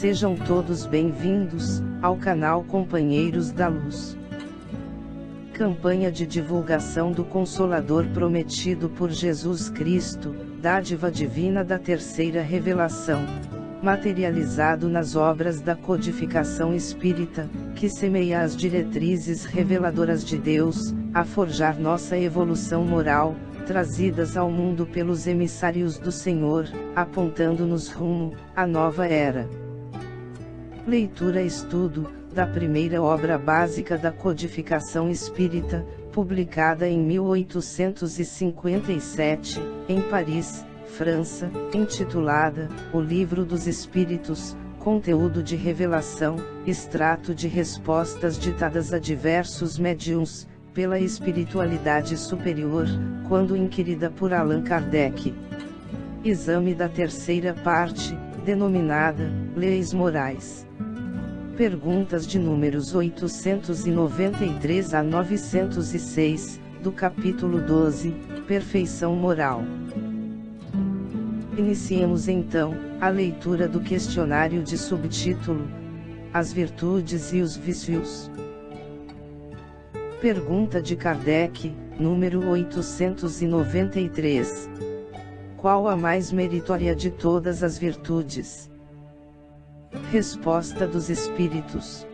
Sejam todos bem-vindos ao canal Companheiros da Luz. Campanha de divulgação do Consolador prometido por Jesus Cristo, dádiva divina da terceira revelação, materializado nas obras da codificação espírita, que semeia as diretrizes reveladoras de Deus, a forjar nossa evolução moral, trazidas ao mundo pelos emissários do Senhor, apontando-nos rumo à nova era. Leitura-estudo da primeira obra básica da codificação espírita, publicada em 1857, em Paris, França, intitulada O Livro dos Espíritos, conteúdo de revelação, extrato de respostas ditadas a diversos médiuns, pela espiritualidade superior, quando inquirida por Allan Kardec. Exame da terceira parte, denominada Leis Morais. Perguntas de números 893 a 906, do capítulo 12, Perfeição Moral. Iniciemos então a leitura do questionário de subtítulo: As virtudes e os vícios. Pergunta de Kardec, número 893. Qual a mais meritória de todas as virtudes? Resposta dos Espíritos.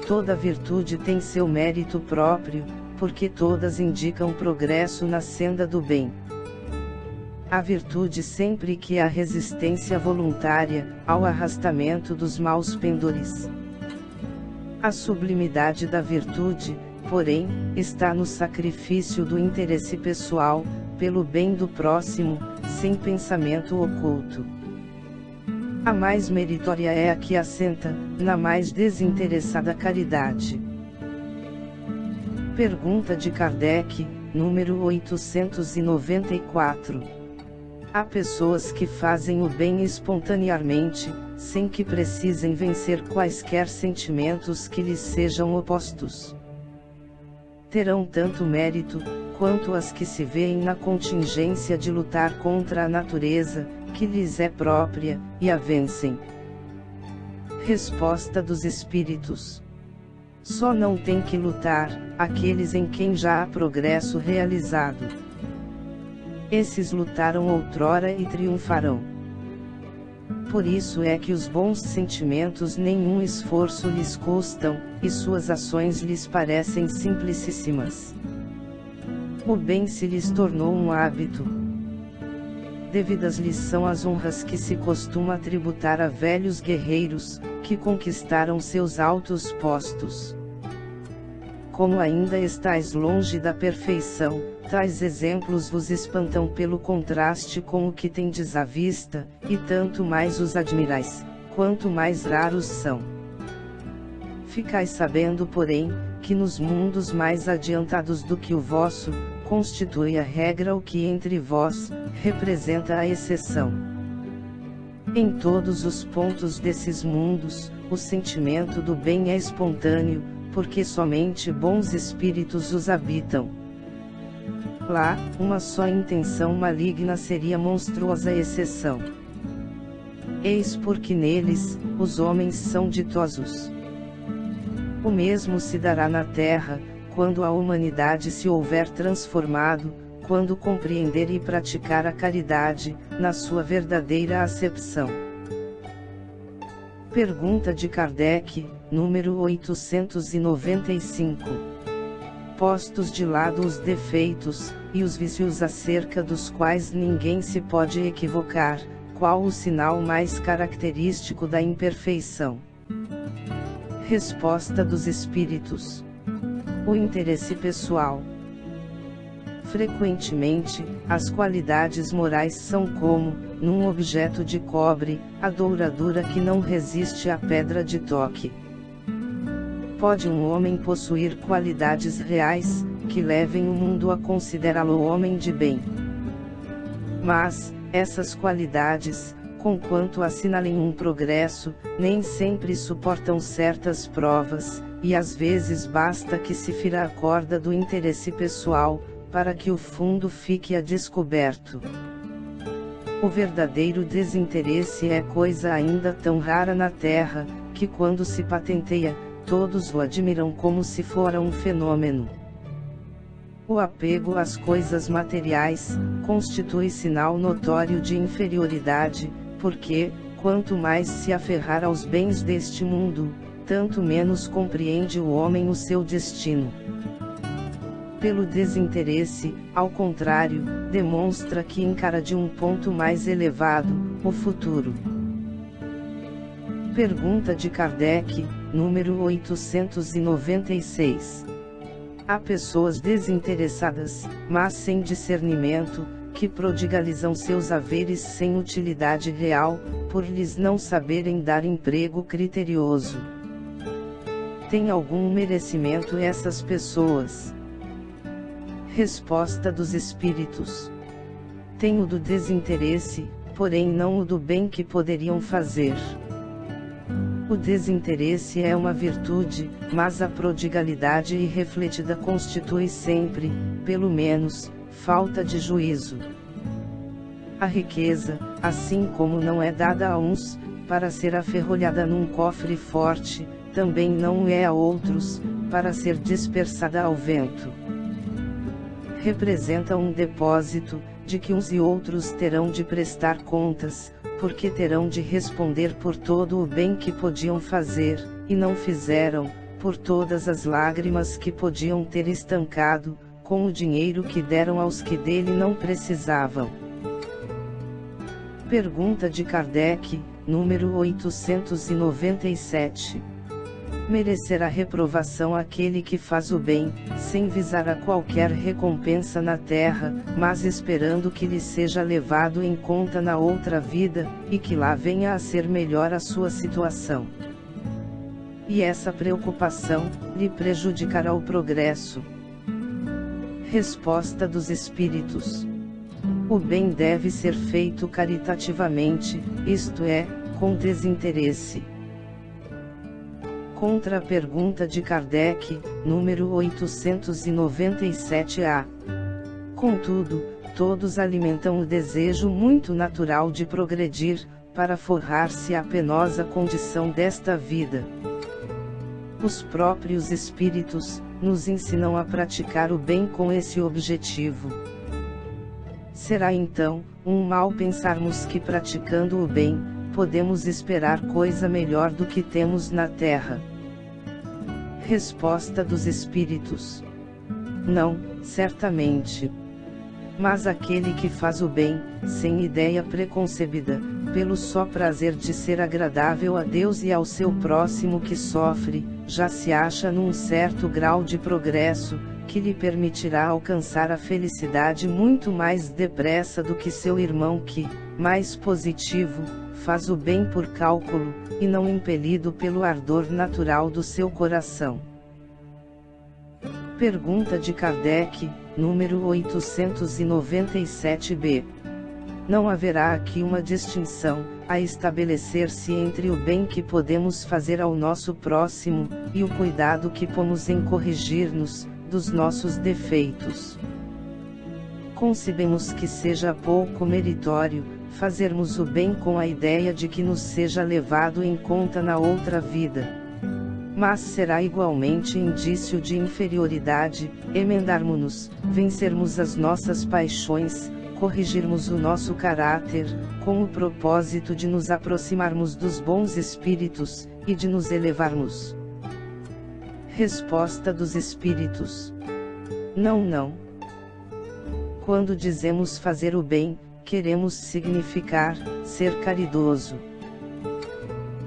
Toda virtude tem seu mérito próprio, porque todas indicam progresso na senda do bem. A virtude sempre que há resistência voluntária ao arrastamento dos maus pendores. A sublimidade da virtude, porém, está no sacrifício do interesse pessoal, pelo bem do próximo, sem pensamento oculto. A mais meritória é a que assenta na mais desinteressada caridade. Pergunta de Kardec, número 894. Há pessoas que fazem o bem espontaneamente, sem que precisem vencer quaisquer sentimentos que lhes sejam opostos. Terão tanto mérito, quanto as que se veem na contingência de lutar contra a natureza, que lhes é própria, e a vencem. Resposta dos Espíritos. Só não tem que lutar aqueles em quem já há progresso realizado. Esses lutaram outrora e triunfarão. Por isso é que os bons sentimentos nenhum esforço lhes custam, e suas ações lhes parecem simplicíssimas. O bem se lhes tornou um hábito. Devidas lhes são as honras que se costuma tributar a velhos guerreiros, que conquistaram seus altos postos. Como ainda estáis longe da perfeição, tais exemplos vos espantam pelo contraste com o que tendes à vista, e tanto mais os admirais, quanto mais raros são. Ficais sabendo, porém, que nos mundos mais adiantados do que o vosso, constitui a regra o que entre vós, representa a exceção. Em todos os pontos desses mundos, o sentimento do bem é espontâneo, porque somente bons espíritos os habitam. Lá, uma só intenção maligna seria monstruosa exceção. Eis porque neles, os homens são ditosos. O mesmo se dará na terra, quando a humanidade se houver transformado, quando compreender e praticar a caridade, na sua verdadeira acepção. Pergunta de Kardec, número 895. Postos de lado os defeitos, e os vícios acerca dos quais ninguém se pode equivocar, qual o sinal mais característico da imperfeição? Resposta dos Espíritos. O interesse pessoal. Frequentemente, as qualidades morais são como, num objeto de cobre, a douradura que não resiste à pedra de toque. Pode um homem possuir qualidades reais, que levem o mundo a considerá-lo homem de bem. Mas, essas qualidades, conquanto assinalem um progresso, nem sempre suportam certas provas, e às vezes basta que se fira a corda do interesse pessoal, para que o fundo fique a descoberto. O verdadeiro desinteresse é coisa ainda tão rara na Terra, que quando se patenteia, todos o admiram como se fora um fenômeno. O apego às coisas materiais constitui sinal notório de inferioridade, porque, quanto mais se aferrar aos bens deste mundo, tanto menos compreende o homem o seu destino. Pelo desinteresse, ao contrário, demonstra que encara de um ponto mais elevado o futuro. Pergunta de Kardec, número 896. Há pessoas desinteressadas, mas sem discernimento, que prodigalizam seus haveres sem utilidade real, por lhes não saberem dar emprego criterioso. Tem algum merecimento essas pessoas? Resposta dos Espíritos: tem o do desinteresse, porém não o do bem que poderiam fazer. O desinteresse é uma virtude, mas a prodigalidade irrefletida constitui sempre, pelo menos, falta de juízo. A riqueza, assim como não é dada a uns, para ser aferrolhada num cofre forte, também não é a outros, para ser dispersada ao vento. Representa um depósito, de que uns e outros terão de prestar contas, porque terão de responder por todo o bem que podiam fazer, e não fizeram, por todas as lágrimas que podiam ter estancado, com o dinheiro que deram aos que dele não precisavam. Pergunta de Kardec, número 897. Merecerá reprovação aquele que faz o bem, sem visar a qualquer recompensa na terra, mas esperando que lhe seja levado em conta na outra vida, e que lá venha a ser melhor a sua situação. E essa preocupação lhe prejudicará o progresso. Resposta dos Espíritos: o bem deve ser feito caritativamente, isto é, com desinteresse. Contra a pergunta de Kardec, número 897-A. Contudo, todos alimentam o desejo muito natural de progredir, para forrar-se à penosa condição desta vida. Os próprios Espíritos nos ensinam a praticar o bem com esse objetivo. Será então um mal pensarmos que praticando o bem, podemos esperar coisa melhor do que temos na terra? Resposta dos Espíritos: não, certamente. Mas aquele que faz o bem, sem ideia preconcebida, pelo só prazer de ser agradável a Deus e ao seu próximo que sofre, já se acha num certo grau de progresso, que lhe permitirá alcançar a felicidade muito mais depressa do que seu irmão que, mais positivo, faz o bem por cálculo, e não impelido pelo ardor natural do seu coração. Pergunta de Kardec, número 897-B. Não haverá aqui uma distinção a estabelecer-se entre o bem que podemos fazer ao nosso próximo, e o cuidado que pomos em corrigir-nos dos nossos defeitos. Concebemos que seja pouco meritório fazermos o bem com a ideia de que nos seja levado em conta na outra vida. Mas será igualmente indício de inferioridade emendarmos-nos, vencermos as nossas paixões, corrigirmos o nosso caráter, com o propósito de nos aproximarmos dos bons espíritos, e de nos elevarmos. Resposta dos Espíritos: não, não. Quando dizemos fazer o bem, queremos significar ser caridoso.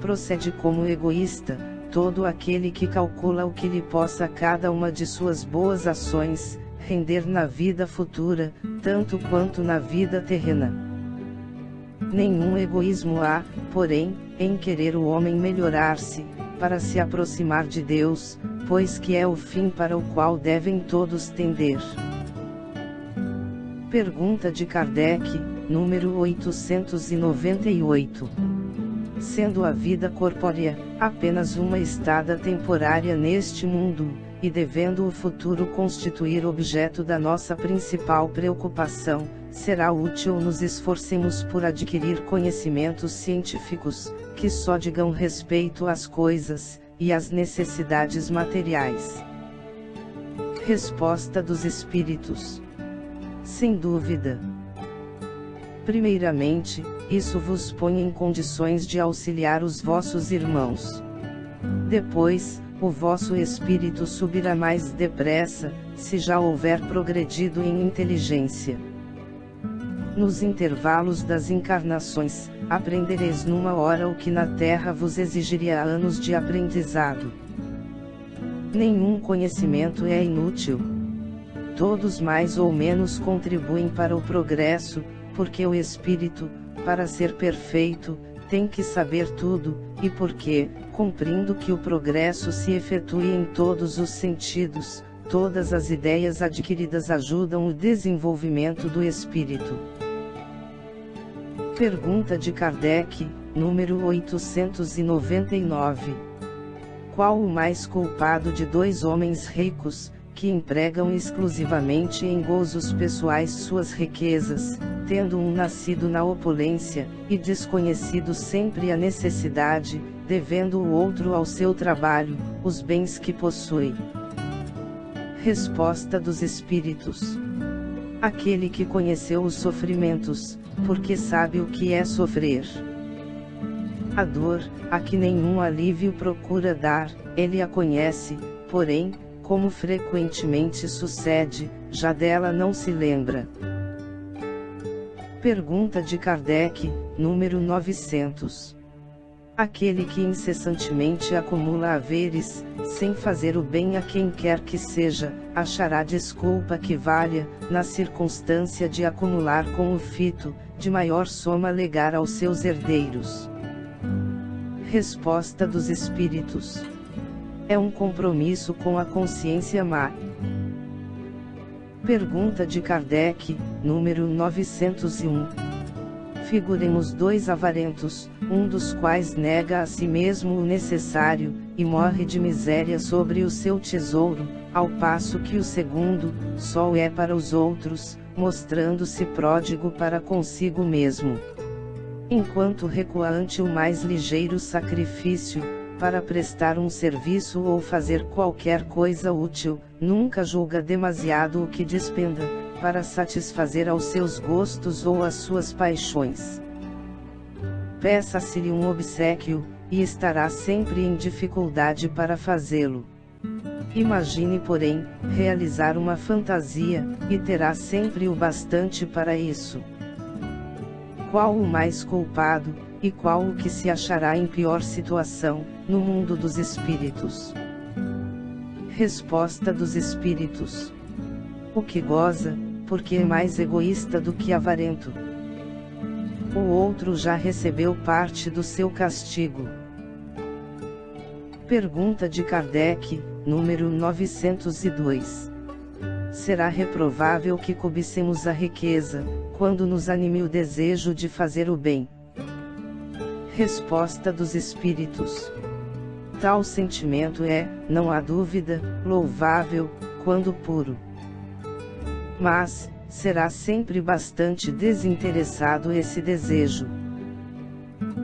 Procede como egoísta todo aquele que calcula o que lhe possa cada uma de suas boas ações render na vida futura, tanto quanto na vida terrena. Nenhum egoísmo há, porém, em querer o homem melhorar-se, para se aproximar de Deus, pois que é o fim para o qual devem todos tender. Pergunta de Kardec, número 898. Sendo a vida corpórea apenas uma estada temporária neste mundo, e devendo o futuro constituir objeto da nossa principal preocupação, será útil nos esforcemos por adquirir conhecimentos científicos, que só digam respeito às coisas, e às necessidades materiais. Resposta dos Espíritos. Sem dúvida. Primeiramente, isso vos põe em condições de auxiliar os vossos irmãos. Depois, o vosso espírito subirá mais depressa, se já houver progredido em inteligência. Nos intervalos das encarnações, aprendereis numa hora o que na Terra vos exigiria anos de aprendizado. Nenhum conhecimento é inútil. Todos mais ou menos contribuem para o progresso, porque o espírito, para ser perfeito, tem que saber tudo, e porque, cumprindo que o progresso se efetue em todos os sentidos, todas as ideias adquiridas ajudam o desenvolvimento do espírito. Pergunta de Kardec, número 899. Qual o mais culpado de dois homens ricos, que empregam exclusivamente em gozos pessoais suas riquezas, tendo um nascido na opulência, e desconhecido sempre a necessidade, devendo o outro ao seu trabalho, os bens que possui? Resposta dos Espíritos. Aquele que conheceu os sofrimentos, porque sabe o que é sofrer. A dor, a que nenhum alívio procura dar, ele a conhece, porém, como frequentemente sucede, já dela não se lembra. Pergunta de Kardec, número 900. Aquele que incessantemente acumula haveres, sem fazer o bem a quem quer que seja, achará desculpa que valha, na circunstância de acumular com o fito, de maior soma legar aos seus herdeiros. Resposta dos Espíritos. É um compromisso com a consciência má. Pergunta de Kardec, número 901. Figuremos dois avarentos, um dos quais nega a si mesmo o necessário, e morre de miséria sobre o seu tesouro, ao passo que o segundo, só o é para os outros, mostrando-se pródigo para consigo mesmo. Enquanto recua ante o mais ligeiro sacrifício, para prestar um serviço ou fazer qualquer coisa útil, nunca julga demasiado o que despenda, para satisfazer aos seus gostos ou às suas paixões. Peça-se-lhe um obséquio, e estará sempre em dificuldade para fazê-lo. Imagine, porém, realizar uma fantasia, e terá sempre o bastante para isso. Qual o mais culpado, e qual o que se achará em pior situação, no mundo dos espíritos? Resposta dos Espíritos. O que goza, porque é mais egoísta do que avarento. O outro já recebeu parte do seu castigo. Pergunta de Kardec, número 902. Será reprovável que cobicemos a riqueza, quando nos anime o desejo de fazer o bem? Resposta dos Espíritos. Tal sentimento é, não há dúvida, louvável, quando puro. Mas, será sempre bastante desinteressado esse desejo.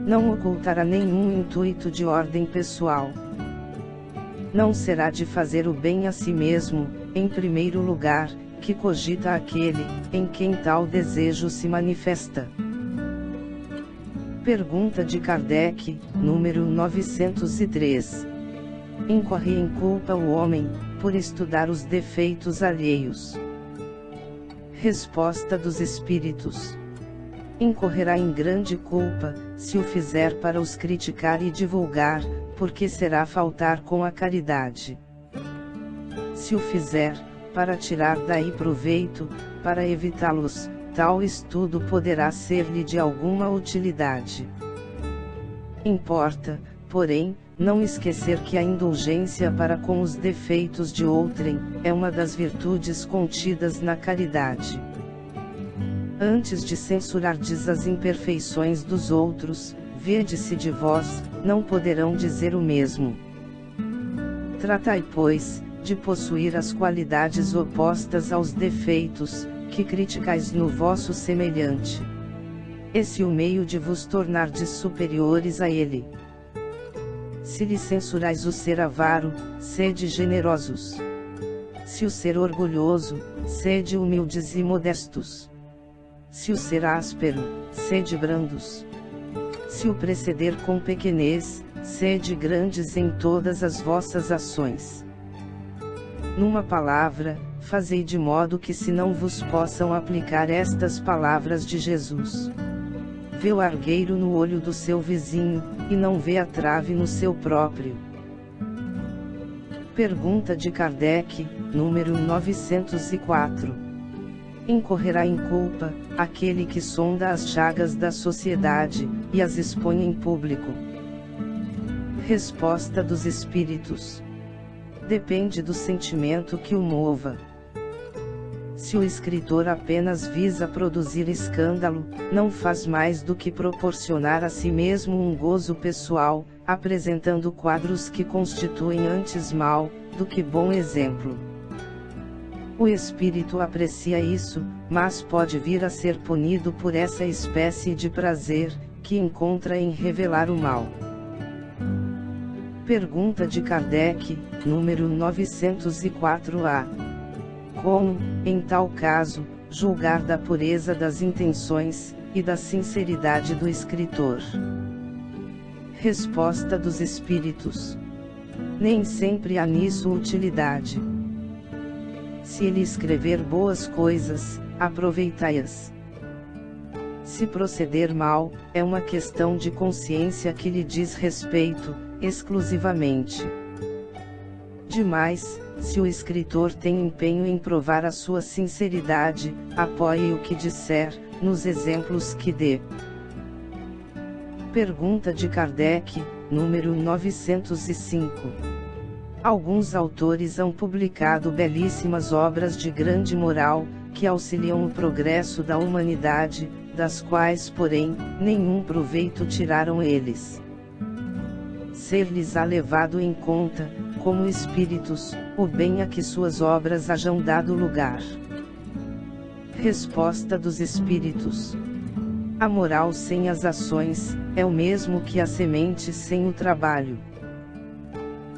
Não ocultará nenhum intuito de ordem pessoal. Não será de fazer o bem a si mesmo, em primeiro lugar, que cogita aquele, em quem tal desejo se manifesta. Pergunta de Kardec, número 903. Incorre em culpa o homem, por estudar os defeitos alheios? Resposta dos Espíritos. Incorrerá em grande culpa, se o fizer para os criticar e divulgar, porque será faltar com a caridade. Se o fizer, para tirar daí proveito, para evitá-los, tal estudo poderá ser-lhe de alguma utilidade. Importa, porém, não esquecer que a indulgência para com os defeitos de outrem, é uma das virtudes contidas na caridade. Antes de censurardes as imperfeições dos outros, vede-se de vós, não poderão dizer o mesmo. Tratai, pois, de possuir as qualidades opostas aos defeitos, que criticais no vosso semelhante. Esse o meio de vos tornardes superiores a ele. Se lhe censurais o ser avaro, sede generosos. Se o ser orgulhoso, sede humildes e modestos. Se o ser áspero, sede brandos. Se o preceder com pequenez, sede grandes em todas as vossas ações. Numa palavra, fazei de modo que se não vos possam aplicar estas palavras de Jesus. Vê o argueiro no olho do seu vizinho, e não vê a trave no seu próprio. Pergunta de Kardec, número 904. Incorrerá em culpa aquele que sonda as chagas da sociedade, e as expõe em público? Resposta dos Espíritos. Depende do sentimento que o mova. Se o escritor apenas visa produzir escândalo, não faz mais do que proporcionar a si mesmo um gozo pessoal, apresentando quadros que constituem antes mal, do que bom exemplo. O espírito aprecia isso, mas pode vir a ser punido por essa espécie de prazer, que encontra em revelar o mal. Pergunta de Kardec, número 904-A. Como, em tal caso, julgar da pureza das intenções, e da sinceridade do escritor? Resposta dos Espíritos. Nem sempre há nisso utilidade. Se ele escrever boas coisas, aproveitai-as. Se proceder mal, é uma questão de consciência que lhe diz respeito, exclusivamente. Demais, se o escritor tem empenho em provar a sua sinceridade, apoie o que disser, nos exemplos que dê. Pergunta de Kardec, número 905. Alguns autores hão publicado belíssimas obras de grande moral, que auxiliam o progresso da humanidade, das quais, porém, nenhum proveito tiraram eles. Ser-lhes-á levado em conta, como espíritos, o bem a que suas obras hajam dado lugar. Resposta dos Espíritos. A moral sem as ações, é o mesmo que a semente sem o trabalho.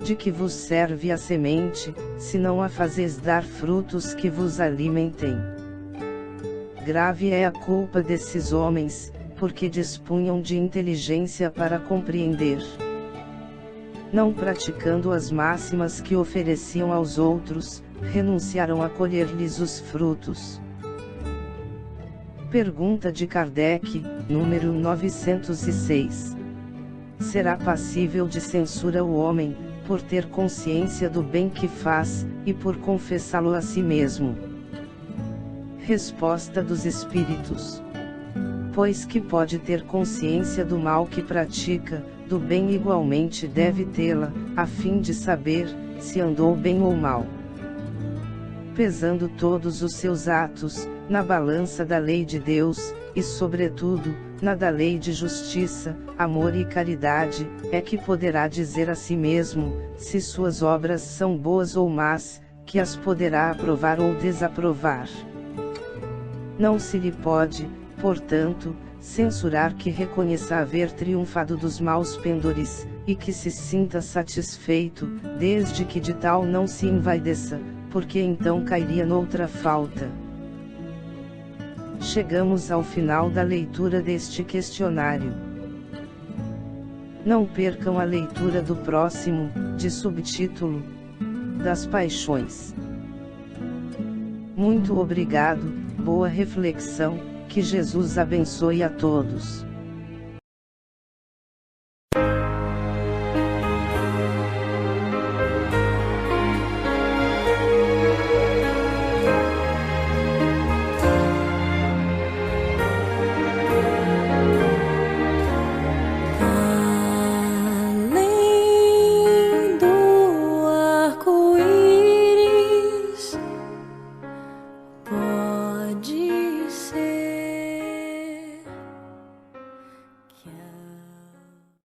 De que vos serve a semente, se não a fazeis dar frutos que vos alimentem? Grave é a culpa desses homens, porque dispunham de inteligência para compreender. Não praticando as máximas que ofereciam aos outros, renunciaram a colher-lhes os frutos. Pergunta de Kardec, número 906. Será passível de censura o homem, por ter consciência do bem que faz, e por confessá-lo a si mesmo? Resposta dos Espíritos. Pois que pode ter consciência do mal que pratica, do bem igualmente deve tê-la, a fim de saber, se andou bem ou mal. Pesando todos os seus atos, na balança da lei de Deus, e sobretudo, na da lei de justiça, amor e caridade, é que poderá dizer a si mesmo, se suas obras são boas ou más, que as poderá aprovar ou desaprovar. Não se lhe pode, portanto, censurar que reconheça haver triunfado dos maus pendores, e que se sinta satisfeito, desde que de tal não se envaideça, porque então cairia noutra falta. Chegamos ao final da leitura deste questionário. Não percam a leitura do próximo, de subtítulo: Das Paixões. Muito obrigado, boa reflexão, que Jesus abençoe a todos.